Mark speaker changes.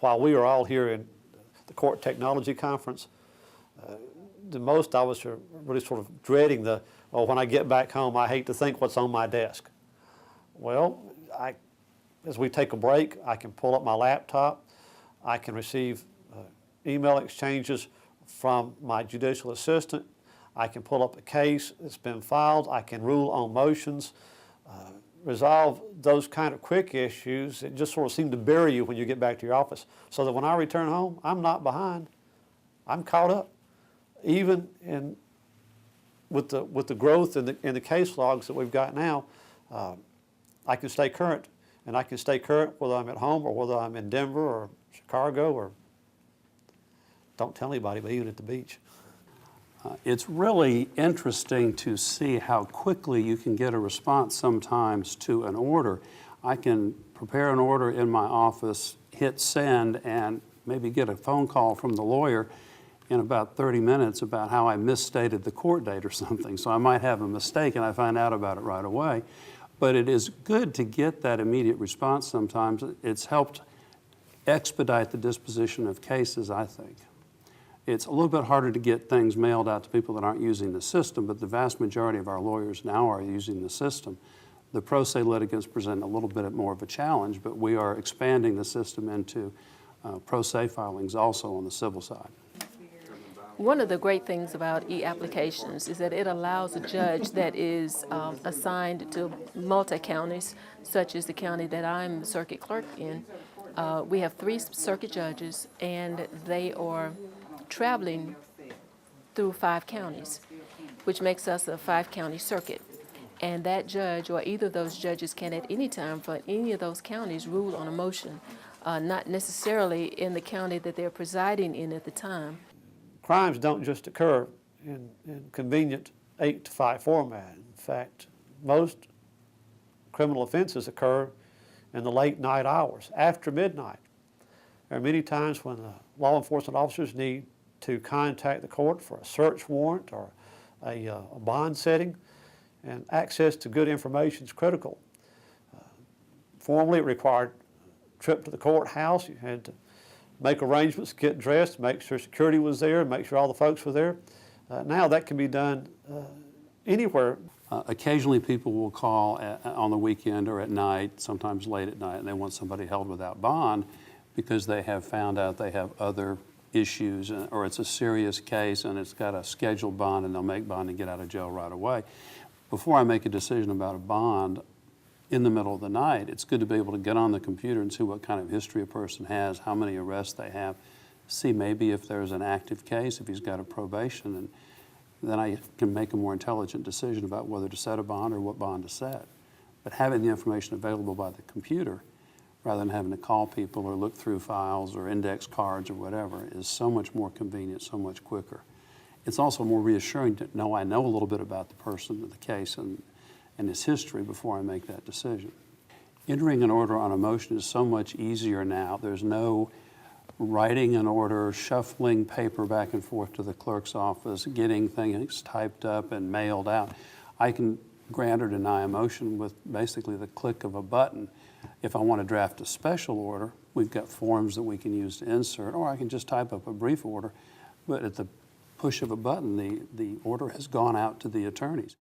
Speaker 1: while we are all here in the Court Technology Conference, the most I was really sort of dreading when I get back home, I hate to think what's on my desk. Well, as we take a break, I can pull up my laptop, I can receive email exchanges from my judicial assistant, I can pull up a case that's been filed, I can rule on motions, resolve those kind of quick issues that just sort of seem to bury you when you get back to your office, so that when I return home, I'm not behind, I'm caught up. Even with the growth in the case logs that we've got now, I can stay current, and I can stay current whether I'm at home or whether I'm in Denver or Chicago or, don't tell anybody, but even at the beach.
Speaker 2: It's really interesting to see how quickly you can get a response sometimes to an order. I can prepare an order in my office, hit send, and maybe get a phone call from the lawyer in about 30 minutes about how I misstated the court date or something. So I might have a mistake and I find out about it right away. But it is good to get that immediate response sometimes. It's helped expedite the disposition of cases, I think. It's a little bit harder to get things mailed out to people that aren't using the system, but the vast majority of our lawyers now are using the system. The pro se litigants present a little bit more of a challenge, but we are expanding the system into pro se filings also on the civil side.
Speaker 3: One of the great things about e-applications is that it allows a judge that is assigned to multi-counties, such as the county that I'm the circuit clerk in. We have 3 circuit judges, and they are traveling through 5 counties, which makes us a 5-county circuit. And that judge, or either of those judges, can at any time for any of those counties rule on a motion, not necessarily in the county that they're presiding in at the time.
Speaker 1: Crimes don't just occur in convenient 8-to-5 format. In fact, most criminal offenses occur in the late night hours, after midnight. There are many times when law enforcement officers need to contact the court for a search warrant or a bond setting, and access to good information is critical. Formerly, it required a trip to the courthouse. You had to make arrangements, get dressed, make sure security was there, make sure all the folks were there. Now that can be done anywhere.
Speaker 2: Occasionally people will call on the weekend or at night, sometimes late at night, and they want somebody held without bond because they have found out they have other issues, or it's a serious case and it's got a scheduled bond, and they'll make bond and get out of jail right away. Before I make a decision about a bond in the middle of the night, it's good to be able to get on the computer and see what kind of history a person has, how many arrests they have, see maybe if there's an active case, if he's got a probation, and then I can make a more intelligent decision about whether to set a bond or what bond to set. But having the information available by the computer, rather than having to call people or look through files or index cards or whatever, is so much more convenient, so much quicker. It's also more reassuring to know I know a little bit about the person, the case, and his history before I make that decision. Entering an order on a motion is so much easier now. There's no writing an order, shuffling paper back and forth to the clerk's office, getting things typed up and mailed out. I can grant or deny a motion with basically the click of a button. If I want to draft a special order, we've got forms that we can use to insert, or I can just type up a brief order, but at the push of a button, the order has gone out to the attorneys.